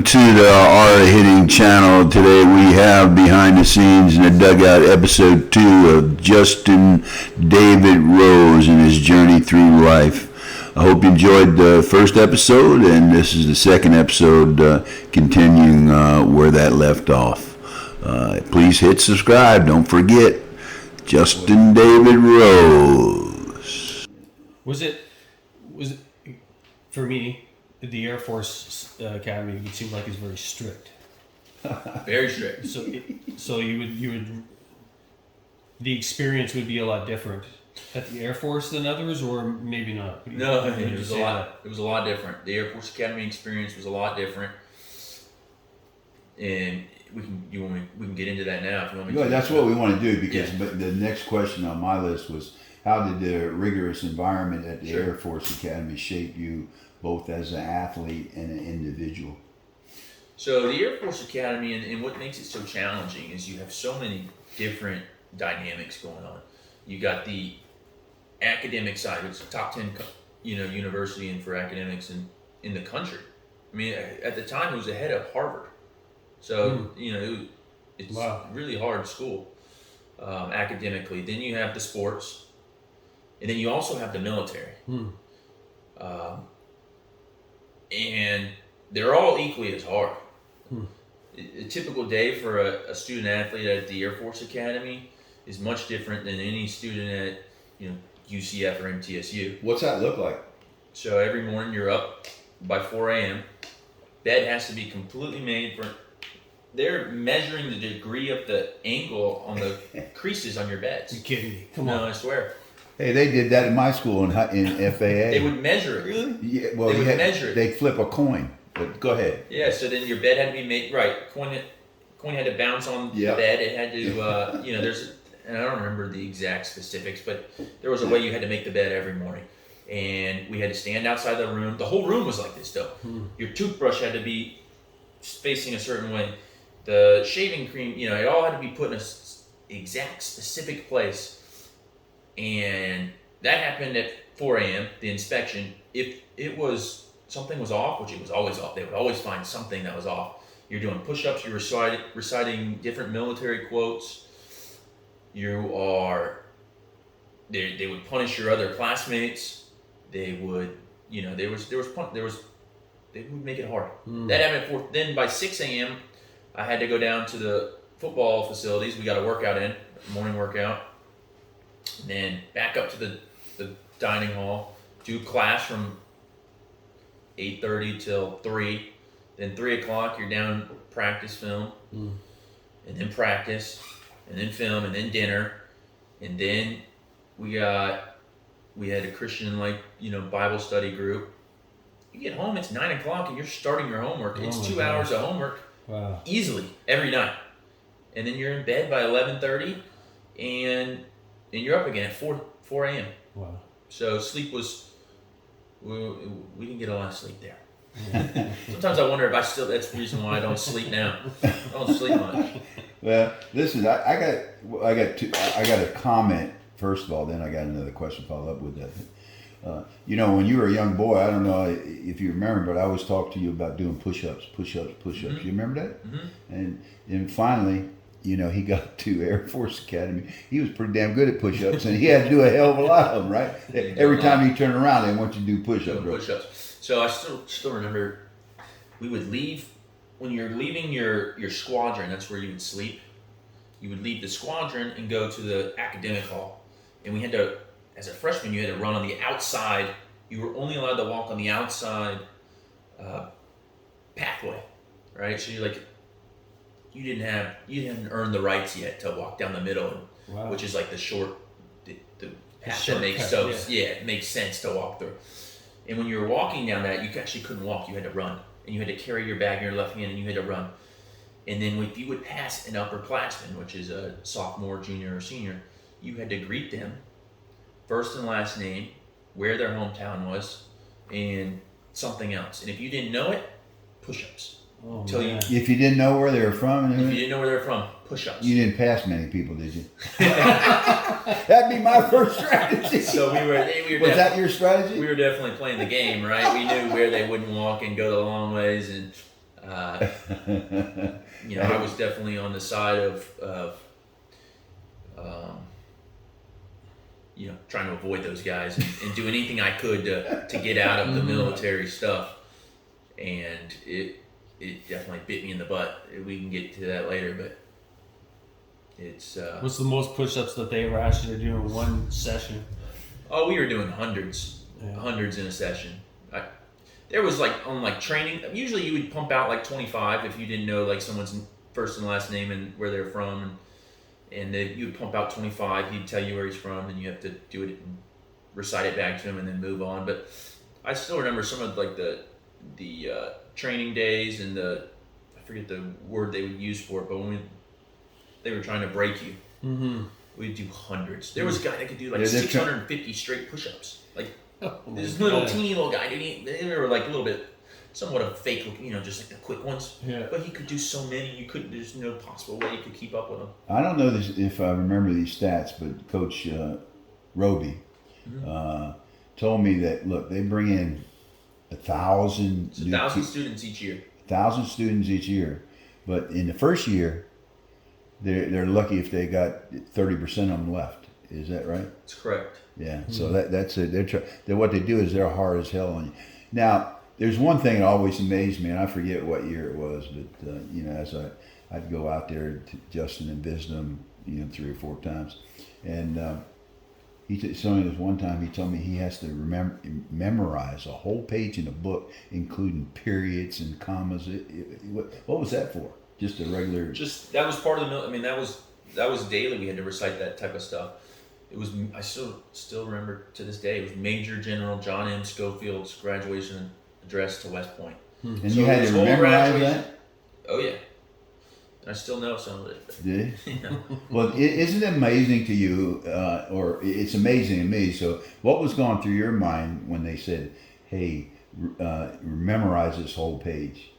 welcome to the Hard Hitting channel. Today we have Behind the Scenes in the Dugout episode 2 of Justin David Rose and his journey through life. I hope you enjoyed the first episode, and this is the second episode continuing where that left off. Please hit subscribe. Don't forget, Justin David Rose. Was it for me? The Air Force Academy would seem like it's very strict. Very strict. So you would the experience would be a lot different at the Air Force than others, or maybe not. No, it was a lot. It was a lot different. The Air Force Academy experience was a lot different, and we can get into that now if you want me to. That's what we want to do, because the next question on my list was, how did the rigorous environment at the Air Force Academy shape you, both as an athlete and an individual? So the Air Force Academy, and what makes it so challenging is you have so many different dynamics going on. You got the academic side, which is top 10, university and for academics in the country. I mean, at the time it was ahead of Harvard. So, it's really hard school academically. Then you have the sports, and then you also have the military. And they're all equally as hard. A typical day for a student athlete at the Air Force Academy is much different than any student at UCF or MTSU. What's that look like? So every morning you're up by 4 a.m. Bed has to be completely made for. They're measuring the degree of the angle on the creases on your beds. You kidding me? Come No, on. I swear. Hey, they did that in my school in FAA. They would measure it. Really? Yeah, well, They would measure it. They'd flip a coin. But go ahead. Yeah, so then your bed had to be made right. Coin had to bounce on the bed. It had to, there's, and I don't remember the exact specifics, but there was a way you had to make the bed every morning. And we had to stand outside the room. The whole room was like this, though. Your toothbrush had to be facing a certain way. The shaving cream, it all had to be put in an exact specific place. And that happened at 4 a.m., the inspection. If something was off, which it was always off, they would always find something that was off. You're doing push-ups, you're reciting different military quotes. They would punish your other classmates. They would, they would make it hard. That happened at 4. Then by 6 a.m., I had to go down to the football facilities. We got a workout in, morning workout. And then back up to the dining hall, do class from 8:30 till 3. Then 3 o'clock, you're down practice film, and then practice, and then film, and then dinner, and then we had a Christian Bible study group. You get home, it's 9 o'clock, and you're starting your homework. It's 2 hours of homework, easily every night, and then you're in bed by 11:30, and you're up again at 4 a.m. Wow. So sleep was. We didn't get a lot of sleep there. Sometimes I wonder if that's the reason why I don't sleep now. I don't sleep much. Well, listen, I got a comment first of all, then I got another question to follow up with that. When you were a young boy, I don't know if you remember, but I always talked to you about doing push-ups. You remember that? Mm-hmm. And then finally, he got to Air Force Academy. He was pretty damn good at push-ups, and he had to do a hell of a lot of them, right? Every time you turn around, they want you to do push-ups. Push-ups. So I still remember, we would leave, when you're leaving your squadron, that's where you would sleep. You would leave the squadron and go to the academic hall. And we had to, as a freshman, you had to run on the outside. You were only allowed to walk on the outside pathway, right? So you didn't earn the rights yet to walk down the middle, which is like the path that makes it makes sense to walk through. And when you were walking down that, you actually couldn't walk. You had to run, and you had to carry your bag in your left hand, and you had to run. And then if you would pass an upperclassman, which is a sophomore, junior, or senior, you had to greet them, first and last name, where their hometown was, and something else. And if you didn't know it, push-ups. Oh, if you didn't know where they were from, if you didn't know where they were from, push-ups. You didn't pass many people, did you? That'd be my first strategy. So we were. Was that your strategy? We were definitely playing the game, right? We knew where they wouldn't walk and go the long ways, and I was definitely on the side of trying to avoid those guys and do anything I could to get out of the military stuff. And it definitely bit me in the butt. We can get to that later, but it's... What's the most push-ups that they ever asked you to do in one session? Oh, we were doing hundreds in a session. There was on training, usually you would pump out 25 if you didn't know someone's first and last name and where they're from. And then you would pump out 25, he'd tell you where he's from, and you have to do it and recite it back to him and then move on. But I still remember some of the training days and I forget the word they would use for it, but when they were trying to break you, we'd do hundreds. There was a guy that could do 650 straight push-ups. This teeny little guy, they were a little bit, somewhat of fake looking, just the quick ones. Yeah. But he could do so many, there's no possible way you could keep up with them. I don't know if I remember these stats, but Coach Roby told me that, look, they bring in 1,000 students each year. 1,000 students each year. But in the first year, they're lucky if they got 30% of them left. Is that right? That's correct. Yeah. So that's it. What they do is they're hard as hell on you. Now, there's one thing that always amazed me, and I forget what year it was, but as I'd go out there to Justin and visit him, 3 or 4 times, and one time he told me he has to memorize a whole page in a book, including periods and commas. What was that for? Just a regular. That was part of the. I mean, that was daily. We had to recite that type of stuff. It was. I still remember to this day. It was Major General John M. Schofield's graduation address to West Point. And so you had to memorize that? Oh yeah. I still know some of it. Did you? Well, isn't it amazing to you, or it's amazing to me, so what was going through your mind when they said, hey, memorize this whole page?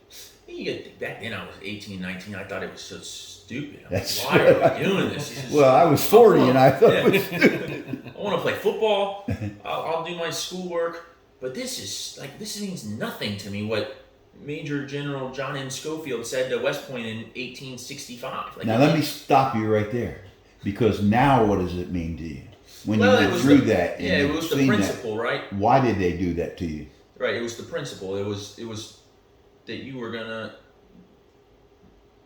Back then I was 18, 19, I thought it was so stupid. Why are we doing this? Well, I was 40 and I thought it was stupid. I want to play football, I'll do my schoolwork, but this means nothing to me, what Major General John M. Schofield said to West Point in 1865. Now let me stop you right there, because now what does it mean to you when you went through that? Yeah, it was the principle, right? Why did they do that to you? Right, it was the principle. It was that you were gonna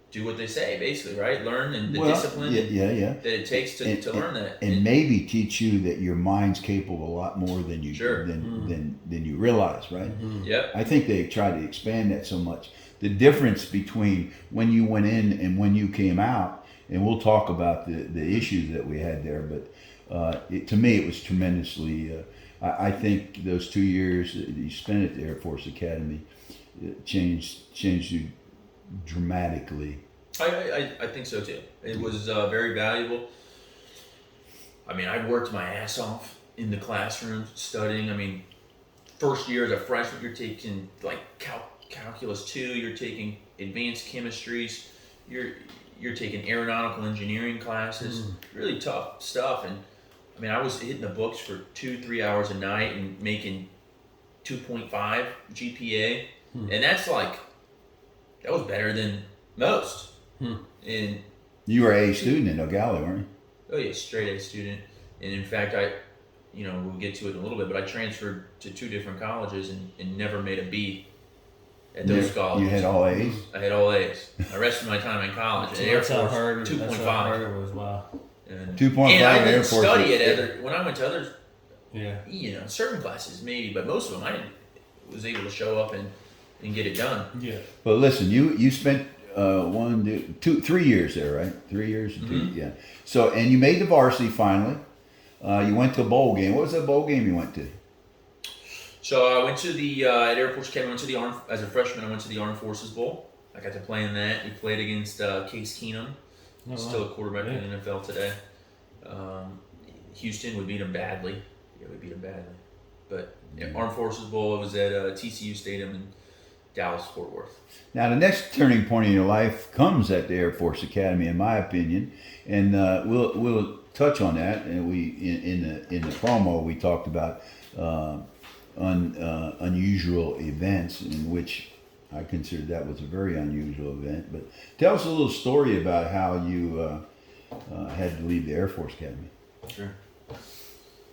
do what they say, basically, right? Learn and the discipline that it takes to learn that, and maybe teach you that your mind's capable of a lot more than you than you realize, right? Yep. I think they tried to expand that so much. The difference between when you went in and when you came out, and we'll talk about the issues that we had there, but to me it was tremendously. I think those 2 years that you spent at the Air Force Academy changed you dramatically. I think so too. It was very valuable. I mean, I worked my ass off in the classroom studying. I mean, first year as a freshman, you're taking calculus 2, you're taking advanced chemistries, you're taking aeronautical engineering classes, really tough stuff. And I mean, I was hitting the books for 2-3 hours a night and making 2.5 GPA, and that was better than most. And you were an A student in Nogales, weren't you? Oh yeah, straight A student. And in fact, we'll get to it in a little bit, but I transferred to 2 different colleges and never made a B at those colleges. You had all A's? I had all A's. I rested my time in college. So that's how hard 2.5. That's how hard it was. Wow. 2.5 and I didn't Air Force study it when I went to others. Yeah. Certain classes maybe, but most of them was able to show up and get it done. Yeah. But listen, you spent 3 years there, right? 3 years, yeah. So, and you made the varsity finally. You went to a bowl game. What was that bowl game you went to? So I went to the at Air Force Academy. As a freshman. I went to the Armed Forces Bowl. I got to play in that. We played against Case Keenum. Still a quarterback in the NFL today. Houston would beat him badly. Yeah, we beat him badly. But Armed Forces Bowl, it was at TCU Stadium in Dallas-Fort Worth. Now, the next turning point in your life comes at the Air Force Academy, in my opinion, and we'll touch on that. And in the promo we talked about unusual events in which I considered that was a very unusual event. But tell us a little story about how you had to leave the Air Force Academy. Sure.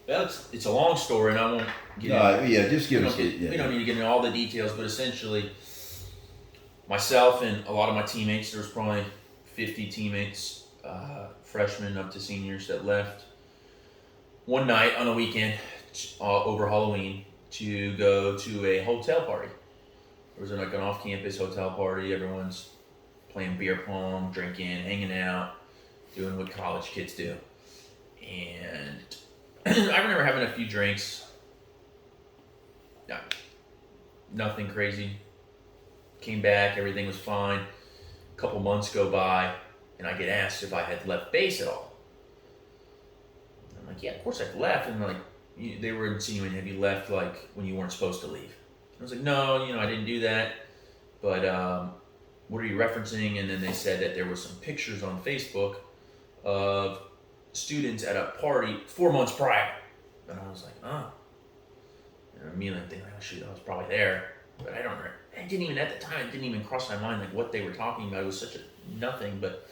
Well, it's a long story, and I won't get yeah, just give us. We don't need to get into all the details, but essentially, myself and a lot of my teammates, there was probably 50 teammates, freshmen up to seniors, that left one night on a weekend over Halloween to go to a hotel party. There was like an off-campus hotel party. Everyone's playing beer pong, drinking, hanging out, doing what college kids do. And I remember having a few drinks. Nothing crazy. Came back, everything was fine. A couple months go by, and I get asked if I had left base at all. I'm like, yeah, of course I've left. And like, they were insinuating, have you left like when you weren't supposed to leave? I was like, no, I didn't do that. But what are you referencing? And then they said that there were some pictures on Facebook of students at a party 4 months prior. And I was like, oh. And I'm immediately thinking, oh shoot, I was probably there. But I don't know. I didn't even, at the time, it didn't even cross my mind like what they were talking about. It was such a nothing. But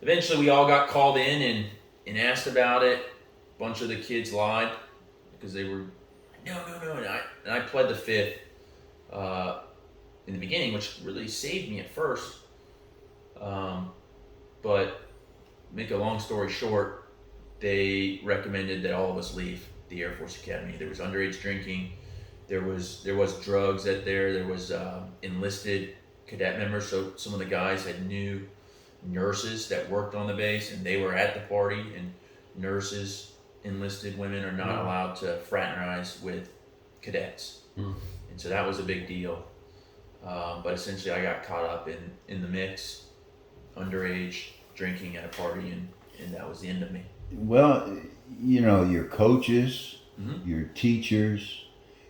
eventually we all got called in and asked about it. A bunch of the kids lied because they were, no. And I pled the fifth in the beginning, which really saved me at first. But make a long story short, they recommended that all of us leave the Air Force Academy. There was underage drinking. There was drugs there was enlisted cadet members. So some of the guys had new nurses that worked on the base, and they were at the party. And nurses, enlisted women, are not allowed to fraternize with cadets. And so that was a big deal. But essentially, I got caught up in the mix, underage drinking at a party, and that was the end of me. Well, your coaches, your teachers,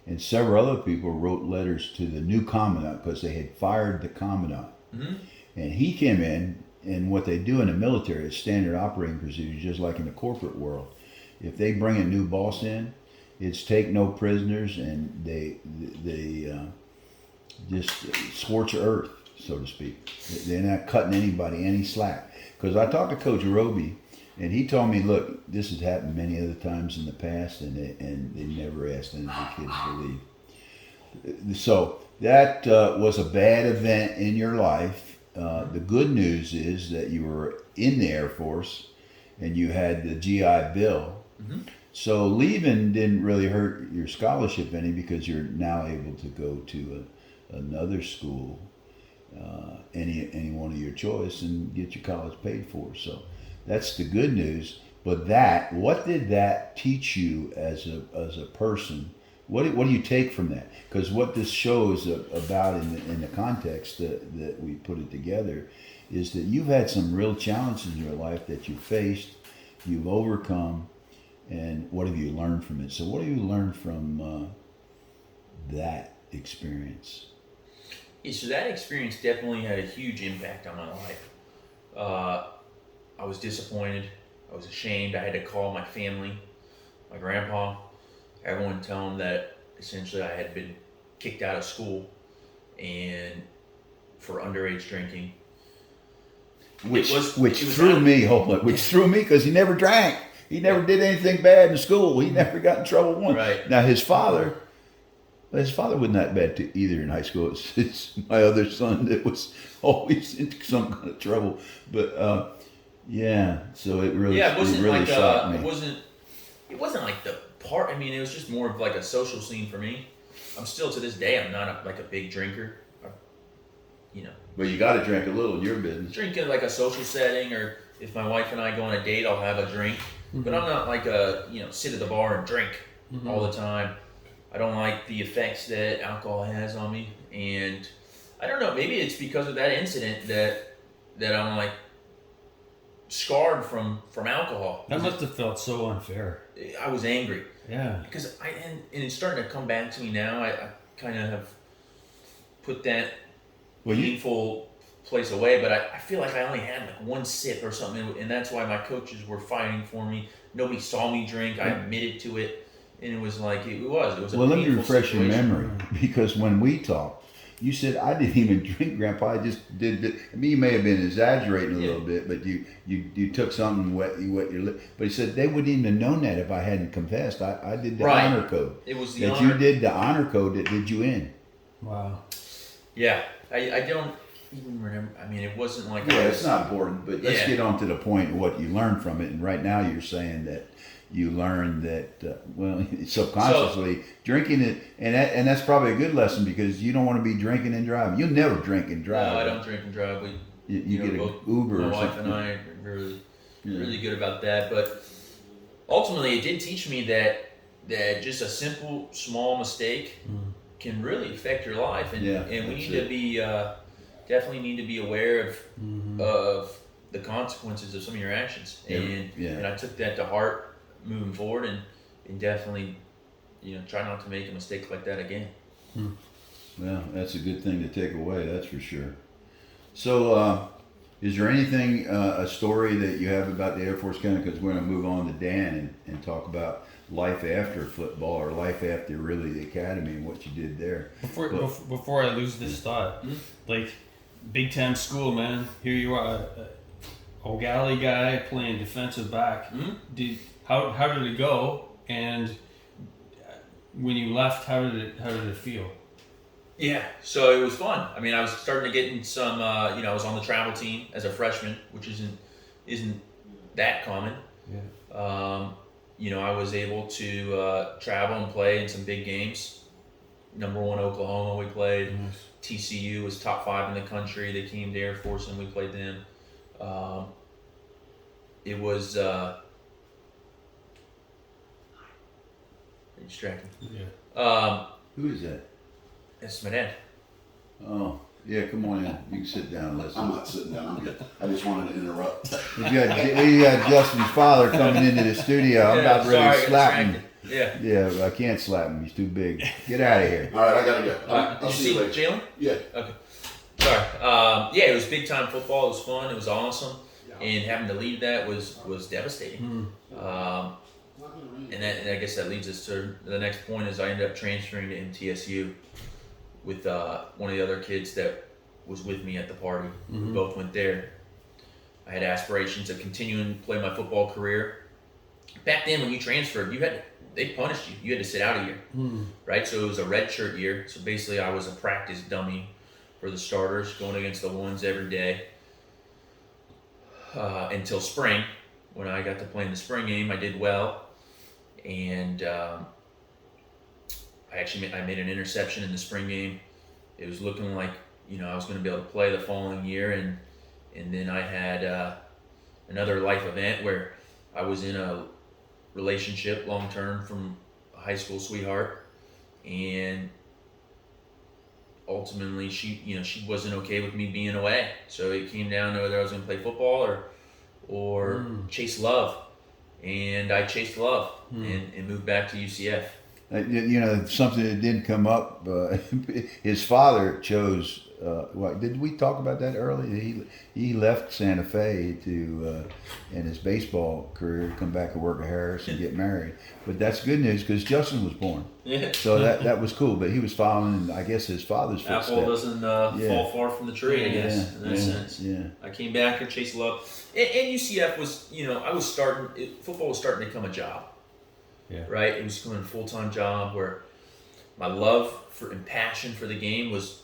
and several other people wrote letters to the new commandant because they had fired the commandant. And he came in, and what they do in the military is standard operating procedures, just like in the corporate world. If they bring a new boss in, it's take no prisoners, and they just scorch earth, so to speak. They're not cutting anybody any slack. Because I talked to Coach Roby, and he told me, look, this has happened many other times in the past, and they never asked any of the kids to leave. So that was a bad event in your life. The good news is that you were in the Air Force, and you had the GI Bill. So leaving didn't really hurt your scholarship any, because you're now able to go to another school, any one of your choice, and get your college paid for. So that's the good news. But what did that teach you as a person? What do you take from that? Because what this show is about in the context that we put it together is that you've had some real challenges in your life that you faced, you've overcome, and what have you learned from it? So what have you learned from that experience? Yeah, so that experience definitely had a huge impact on my life. I was disappointed. I was ashamed. I had to call my family, my grandpa, everyone, tell them that essentially I had been kicked out of school and for underage drinking. Which threw me because he never drank. He never did anything bad in school. He never got in trouble once. Right. Now his father wasn't that bad either in high school. It's my other son that was always in some kind of trouble. But so it really shocked me. It wasn't like the part. I mean, it was just more of like a social scene for me. I'm still to this day, I'm not a big drinker. But you got to drink a little. Your business. Drink in like a social setting, or if my wife and I go on a date, I'll have a drink. But I'm not like sit at the bar and drink all the time. I don't like the effects that alcohol has on me, and I don't know. Maybe it's because of that incident that I'm like scarred from alcohol. That must have felt so unfair. I was angry. Yeah. Because and it's starting to come back to me now. I kind of have put that painful place away, but I feel like I only had like one sip or something, and that's why my coaches were fighting for me. Nobody saw me drink. I admitted to it, and it was like it was. Well, let me refresh your memory, because when we talked, You said, I didn't even drink, Grandpa. I just did it. I mean, you may have been exaggerating a Yeah. little bit, but you took something, you wet your lip. But he said, they wouldn't even have known that if I hadn't confessed. I did the Right. honor code. It was the That honor. you did the honor code that did you in. Wow. Yeah, I don't even remember. I mean, it wasn't like Yeah, I it's was, not important, but let's Yeah. get on to the point of what you learned from it. And right now you're saying that you learned that, well, subconsciously drinking it, and that's probably a good lesson because you don't want to be drinking and driving. You'll never drink and drive. No, I don't drink and drive. We, You get both, an Uber my or wife something. and I are really, Yeah. really good about that. But ultimately, it did teach me that just a simple, small mistake can really affect your life, and Yeah, and we that's need to be definitely need to be aware of the consequences of some of your actions, Yeah, and yeah. and I took that to heart moving forward, and definitely, try not to make a mistake like that again. Well, that's a good thing to take away, that's for sure. So, is there anything, a story that you have about the Air Force Academy? Because we're going to move on to Dan and talk about life after football or life after really the academy and what you did there. Before I lose this thought, like big time school, man. Here you are, O'Galley guy playing defensive back. How did it go? And when you left, how did it feel? Yeah, so it was fun. I mean, I was starting to get in some. I was on the travel team as a freshman, which isn't that common. Yeah. I was able to travel and play in some big games. Number 1 Oklahoma, we played. Nice. TCU was top 5 in the country. They came to Air Force and we played them. It was distracting. Yeah. Who is that? That's my dad. Oh, yeah, come on in. You can sit down and listen. I'm not sitting down. I'm good. I just wanted to interrupt. We got Justin's father coming into the studio. I'm about ready to sorry, I got slap him. distracted. Yeah. Yeah, I can't slap him. He's too big. Get out of here. All right, I gotta go. Did I'll you see you later. Jalen? Yeah. Okay. Sorry. Yeah, it was big time football. It was fun. It was awesome. And having to leave that was devastating. And I guess that leads us to the next point is I ended up transferring to MTSU with one of the other kids that was with me at the party. We both went there. I had aspirations of continuing to play my football career. Back then when you transferred, they punished you. You had to sit out a year, right? So it was a redshirt year. So basically I was a practice dummy for the starters, going against the ones every day until spring. When I got to play in the spring game, I did well. And I made an interception in the spring game. It was looking like, I was going to be able to play the following year. And then I had another life event where I was in a relationship long-term from a high school sweetheart. And ultimately she wasn't okay with me being away. So it came down to whether I was going to play football or chase love. And I chased love and moved back to UCF. Something that didn't come up. His father chose. Did we talk about that earlier? He left Santa Fe to in his baseball career come back and work at Harris and get married. But that's good news because Justin was born. Yeah. So that was cool. But he was following, I guess, his father's footsteps. Apple doesn't fall far from the tree, I guess, in that sense. Yeah. I came back and chased love. And UCF was, football was starting to become a job. Yeah. Right? It was becoming a full-time job where my love and passion for the game was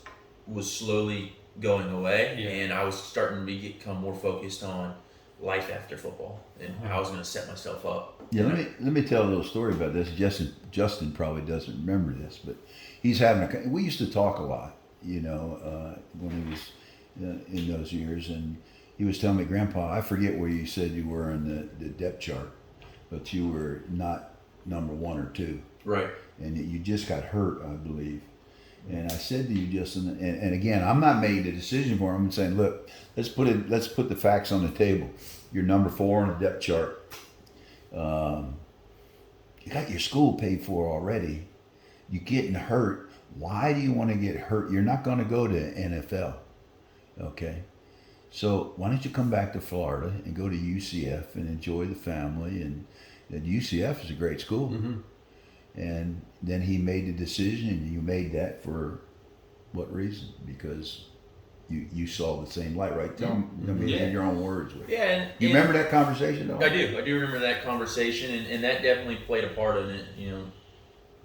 slowly going away. Yeah. And I was starting to become more focused on life after football and how I was going to set myself up. Yeah, let me tell a little story about this. Justin probably doesn't remember this, but he's having we used to talk a lot, when he was in those years, and he was telling me, Grandpa, I forget where you said you were in the depth chart, but you were not number 1 or 2. Right. And you just got hurt, I believe. And I said to you, Justin, and again, I'm not making the decision for him. I'm saying, look, let's put the facts on the table. You're number 4 on the depth chart. You got your school paid for already. You're getting hurt. Why do you want to get hurt? You're not going to go to NFL. Okay? So why don't you come back to Florida and go to UCF and enjoy the family? And UCF is a great school. And then he made the decision, and you made that for What reason? Because you saw the same light, right? Tell me in your own words. Yeah, you remember that conversation? I do remember that conversation, and that definitely played a part in it. You know,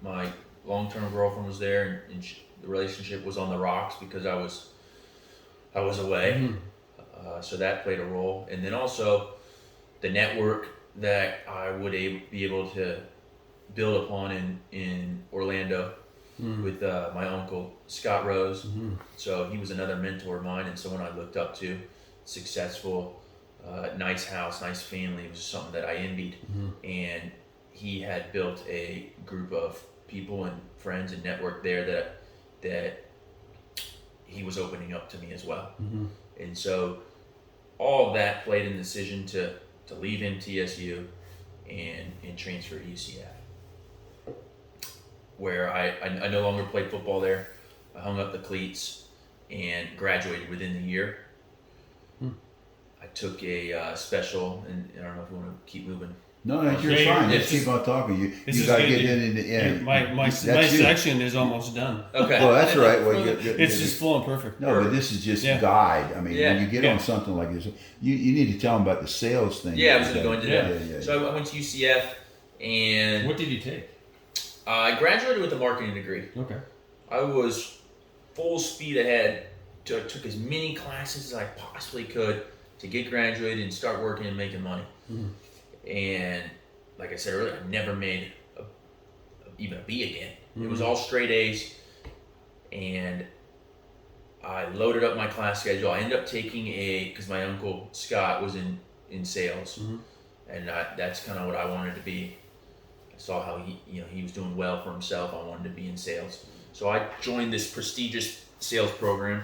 my long-term girlfriend was there, and the relationship was on the rocks because I was away. So that played a role, and then also the network that I would be able to build upon in Orlando with my uncle Scott Rose. So he was another mentor of mine and someone I looked up to. Successful, nice house, nice family. It was something that I envied. And he had built a group of people and friends and network there that he was opening up to me as well. And so all of that played in the decision to leave MTSU and transfer to UCF, where I no longer played football there. I hung up the cleats and graduated within the year. I took a special, and I don't know if you want to keep moving. No, you're fine. Let's keep on talking. You got to get in. My section is almost done. Okay. Well, that's all right. Well, it's just full and perfect. No, but this is just guide. I mean, when you get on something like this, you need to tell them about the sales thing. Yeah, I was going to go into that. Yeah. So I went to UCF, and what did you take? I graduated with a marketing degree. Okay. I was full speed ahead. Took as many classes as I possibly could to get graduated and start working and making money. And like I said earlier, I never made even a B again. It was all straight A's, and I loaded up my class schedule. I ended up taking because my uncle Scott was in sales, and that's kind of what I wanted to be. I saw how he was doing well for himself. I wanted to be in sales, so I joined this prestigious sales program.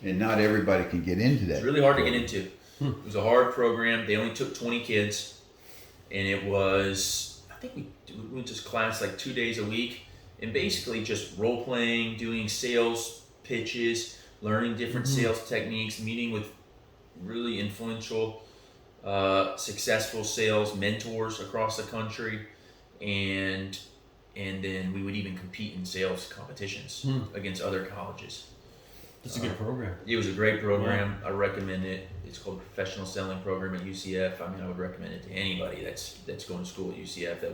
And not everybody can get into that. It's really hard to get into. It was a hard program. They only took 20 kids. And it was, I think we went to class like 2 days a week, and basically just role playing, doing sales pitches, learning different sales techniques, meeting with really influential, successful sales mentors across the country, and then we would even compete in sales competitions against other colleges. That's a good program. It was a great program. I recommend it. It's called the Professional Selling Program at UCF. I mean, I would recommend it to anybody that's going to school at UCF that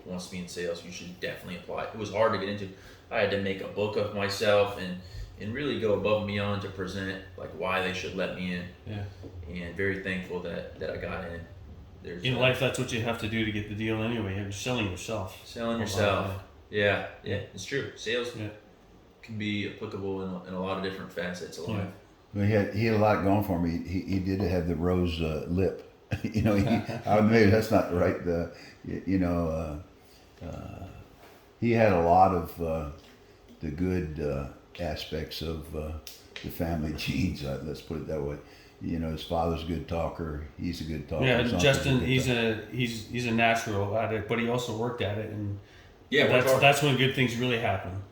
wants to be in sales. You should definitely apply. It was hard to get into. I had to make a book of myself and really go above and beyond to present like why they should let me in. Yeah. And very thankful that I got in. In life, that's what you have to do to get the deal anyway. You're selling yourself. Selling yourself. Yeah, it's true. Sales can be applicable in a lot of different facets of life. Well, he had a lot going for him. He did have the rose lip. Maybe that's not the right. He had a lot of the good aspects of the family genes. Let's put it that way. His father's a good talker. He's a good talker. Yeah, Justin, he's a natural at it, but he also worked at it, and that's when good things really happen.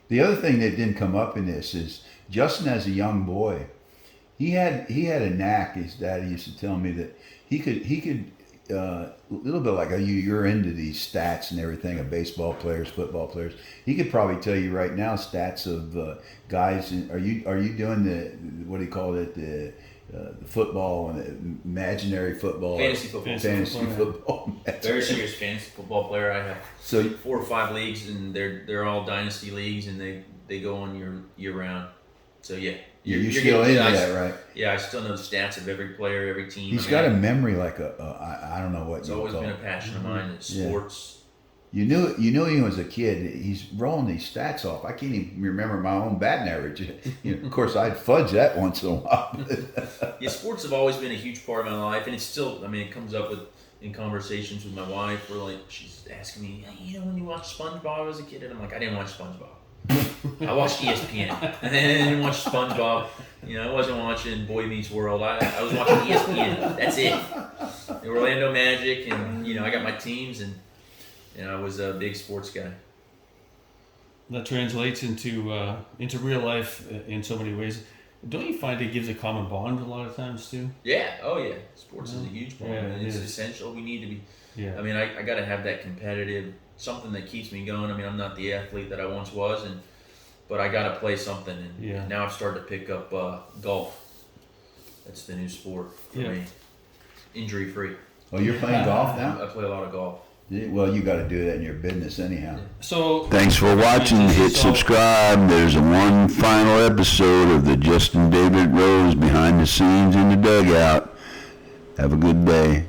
The other thing that didn't come up in this is Justin, as a young boy, he had a knack. His daddy used to tell me that he could a little bit like you're into these stats and everything of baseball players, football players. He could probably tell you right now stats of guys. Are you doing the what do you call it, the football and the imaginary football? Fantasy football. Very serious fantasy football player. I have 4 or 5 leagues, and they're all dynasty leagues, and they go on year round. So you're still into that, right? Yeah, I still know the stats of every player, every team. He's got a memory like I don't know what. It's always been a passion of mine in sports. You knew him as a kid. He's rolling these stats off. I can't even remember my own batting average. Of course, I'd fudge that once in a while. Sports have always been a huge part of my life, and it's still. I mean, it comes up in conversations with my wife, where like she's asking me, hey, when you watched SpongeBob as a kid, and I'm like, I didn't watch SpongeBob. I watched ESPN, and then I didn't watch SpongeBob. I wasn't watching Boy Meets World. I was watching ESPN. That's it. The Orlando Magic, and I got my teams, and I was a big sports guy. That translates into real life in so many ways. Don't you find it gives a common bond a lot of times too? Yeah. Oh yeah. Sports is a huge part. It's essential. We need to be. Yeah. I mean, I got to have that competitive something that keeps me going. I mean, I'm not the athlete that I once was, but I got to play something, and Yeah. now I've started to pick up golf. That's the new sport for Yeah. me. Injury free. Oh, you're playing golf now? I play a lot of golf. Well, you got to do that in your business anyhow. So Thanks for watching. Hit So- subscribe. There's a one final episode of the Justin David Rose behind the scenes in the dugout. Have a good day.